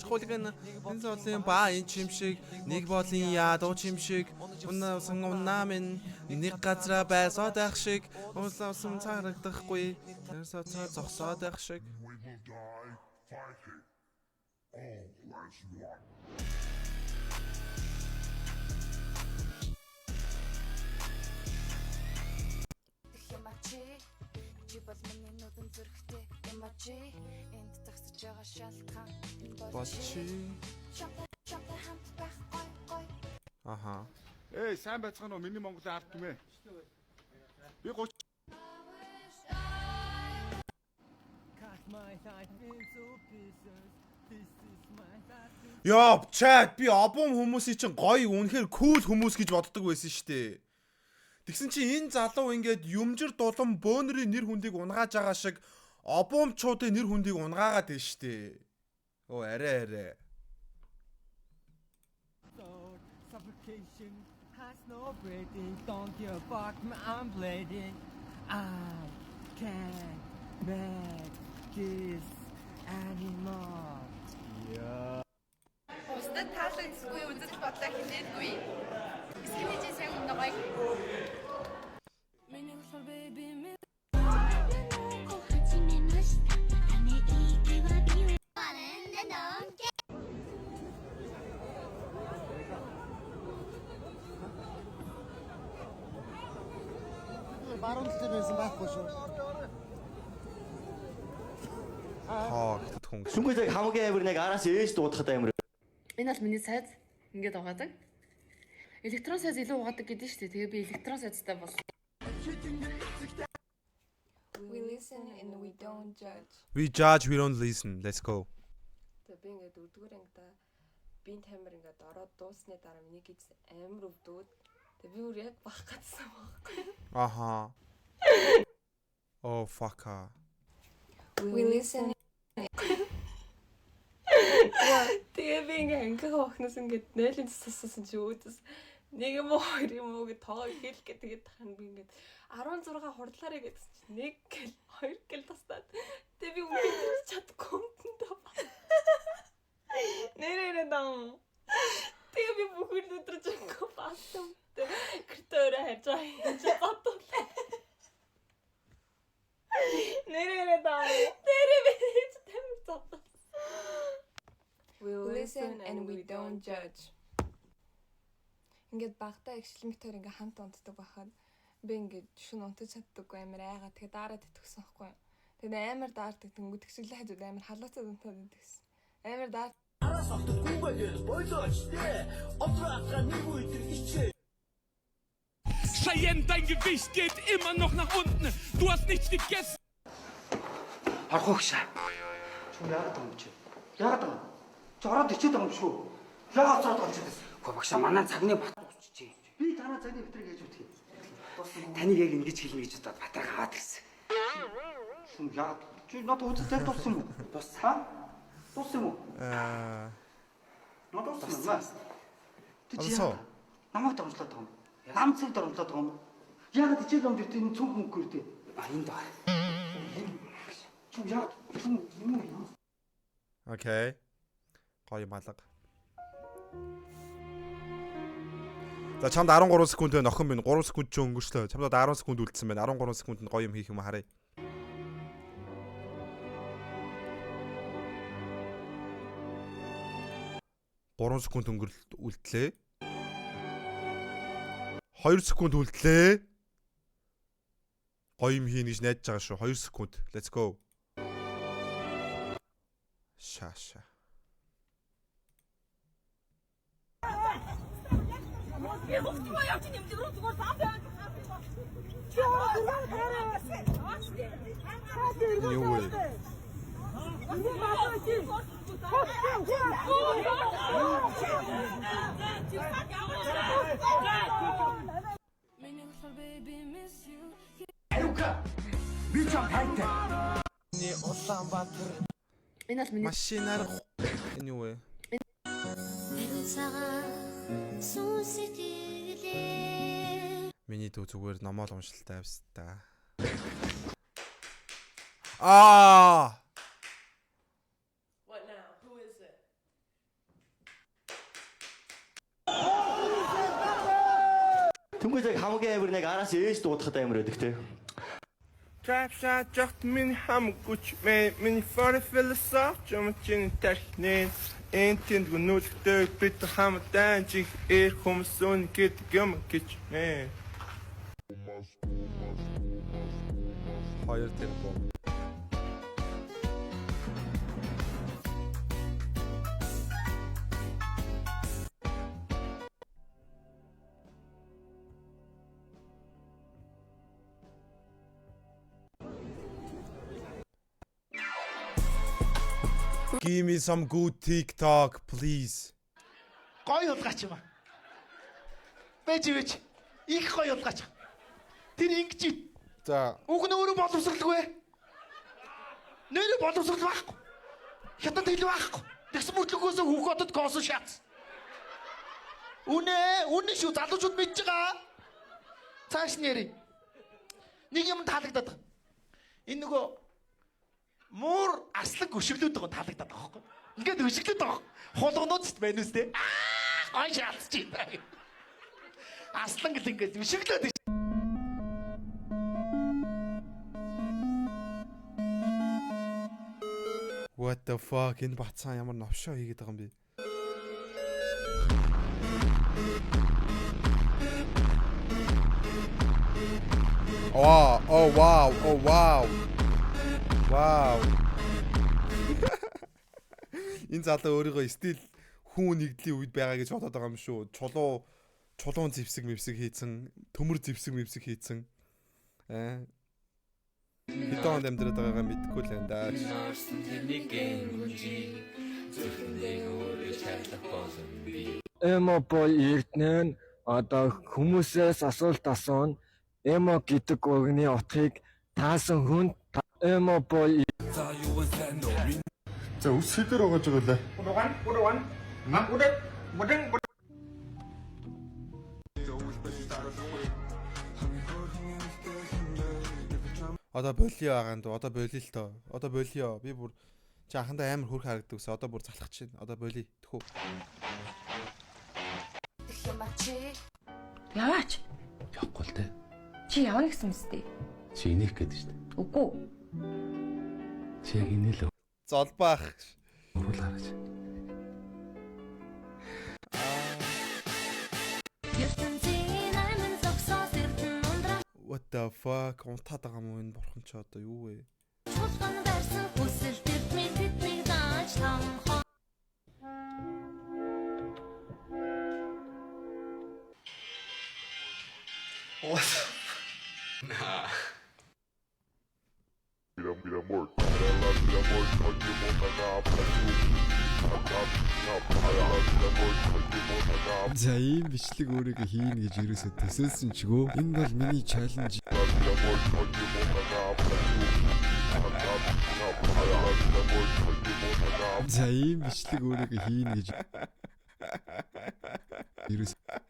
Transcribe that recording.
Хулиган энэ зоолийн ба энэ чим шиг нэг боолын ядуу чим шиг унаа минь нэг газараа байсаад байх шиг улаасан царагдахгүй тэрсээ зогсоод байх шиг. Аха. Сайн байцгаана уу? Миний Монголын ард түмээ. Би 30 Ёо, чат би обом хүмүүсийн чинь гоё үнэхээр кул хүмүүс гэж боддог байсан штэ. Тэгсэн чи энэ залуу ингээд юмжир дулам бөөнөрийн нэр хүндийг унгааж байгаа шиг обомчуудын нэр хүндийг унгаагаад байна штэ. Оо арай. Suffocation has no breathing. Don't give a fuck, I'm bleeding. I can't make this anymore. Yeah. Бусдад таалагдсгүй үзэж бодлоо хинээдгүй. Скинэж сайн унагай. Миний болохоор baby me. Баруун талд байсан байхгүй шүү. Хаагт хүн. Сүнгүй яг хамгийн амар нэг араас ээж дуудахад амар. Энэ бол миний сайз ингээд угаадаг. Электрон сайз илүү угаадаг гэдэг нь шүү дээ. Тэгээ би электрон сайзтай бол. We listen and we don't judge. We judge, we don't listen. Let's go. Тэгээ би ингээд өдгөр ангида бие тамир ингээд ороод дуусны дараа миний гэж амар өвдөөд тэгээ би өөр яг бах гацсан байхгүй. Аха. Oh fucker. We listen. Тэгээ би ингээд ангигаа бахнаас ингээд найлын цэссэн чи өөдөөс нэг юм уу хоёр юм уу гэж тоо хэлэх гэ тэгээд тахна би ингээд 16 хурдлаарэ гэдэг чи 1 гэл 2 гэл тастаад тэгээ би үгүй чадахгүй юм даа. Нэрээ даа. Тэгээ би бүхэл өдөр жинхэнэ баасан. Кэртөөрэ хайж байгаа юм чи бодвол. Нэрээ даа. Нэрээ би тамир зодсон. We listen and we don't judge. Ингээд багтаа ихшлэмт төр ингээ хамт унтдаг байхад би ингээд шүн унтаж чаддаггүй амар айгаа тэгээ дараад итгэсэн байхгүй. Тэгээ амар даардаг тэнгүүд тэгшгэлээ хажууд амар халууцаад унтаад идэгсэн. Амар даар Араас автахгүй байгаад бойлооч дээ. Отрахра нэг үйтэр хичээ. Cheyenne, dein Gewicht geht immer noch nach unten. Du hast nichts gegessen. Архуугшаа. Чүн яагаад юм чи? Яагаад юм? Чи ороод ичээд байгаа юм шүү. Яагаад цаад байгаа юм чи? Хөө багшаа манай цагны бат усчиж. Би танаа цагны битрийг хийж үтгий. Таныг яг ингэж хэлнэ гэж удаад батраг хаад ирсэн. Шүн яагаад? Чи надад үзэлтэй туссан юм уу? Туссан? Туссан юм уу? Надад туссан. Ти чи намайг дөрмжлоод байгаа юм. Намцыг дөрмжлоод байгаа юм. Яагаад ичээд юм дээр тийм цүнх мөнгөөр дээ? Энэ даа. Окей. Гоё малга. За чамд 13 секунд байна охин минь 3 секунд ч өнгөрчлөө. Чамд 10 секунд үлдсэн байна. 13 секундэд гоё юм хийх юм харъя. Гурван секунд үлдлээ. 2 секунд үлдлээ. Гоё юм хийнэ гэж найдаж байгаа шүү. 2 секунд. Let's go. Шаша. Юу вэ? Би чам хайтай. Ни Улаанбаатар. Энэ бол миний Машинаар энэ юу вэ? Миний дүү зүгээр номоо л уншилтай австаа. What now? Түнхэж яг хамгийн амар нэг араас ээж дуудахад амар байдаг те. Trap shot just min ham guch me min for philosoph jom chin technin intind gunultö bit ham danjig humsun git gum kich me. Хоёр темпо. Give me some good TikTok, please. Гой улгаач юм аа. Бэж. Их гой улгаач. Тэр ингэж За, уг нь өөрөө боловсралгүй. Нэрээ боловсрал байхгүй. Хятад хэл байхгүй. Тэгс мөрлөгөөсөө хүүх хотод консул шаац. Үнэ шүү залуучууд мэдж байгаа. Цааш нэрээ. Нэг юм таалагдаад байгаа. Энэ нөгөө муур аслаг өшөглөд байгаа таалагдаад байгаа байхгүй. Ингээд өшөглөд байгаа. Хулгонууд ч байна үстэй. Ой шаац чи. Аслан гэл ингээд өшөглөд. what the fuck энэ бацхан ямар новшоо хийгээд байгаа юм бэ? Oh wow. Wow. Энэ залуу өөрийгөө стил хүн нэгдлийн үед байгаа гэж бодоод байгаа юм шүү. Чулуун зэвсэг хийцэн, төмөр зэвсэг хийцэн. Хэдэн онд амьдраад байгаагаа мэдэхгүй л энэ даа. Эмо бол эрдэнэ одоо хүмүүсээс асуулт асууна. Эмо гэдэг үгний утгыг таасан хүн эмо бол За үс хэдэр байгаа ч байгаа лээ. Одоо болио агаанд одоо болио л тоо. Одоо болио. Би бүр чи анхандаа амар хөрх харагддаг ус. Одоо бүр залхах чинь. Одоо болио. Тэхүү. Яваач. Явахгүй л дээ. Чи явна гэсэн мэт. Чи инех гэдэг шүү дээ. Үгүй. Чи яг инээлээ. Золбаах. Уруул хараач. What the fuck? Унтаад байгаа юм уу энэ бурхан ч одоо юу вэ? За ийм бичлэг өөрийгөө хийнэ гэж юусоо төсөөлсөн ч гоо энэ бол миний чаленж. За ийм бичлэг өөрийгөө хийнэ гэж юусоо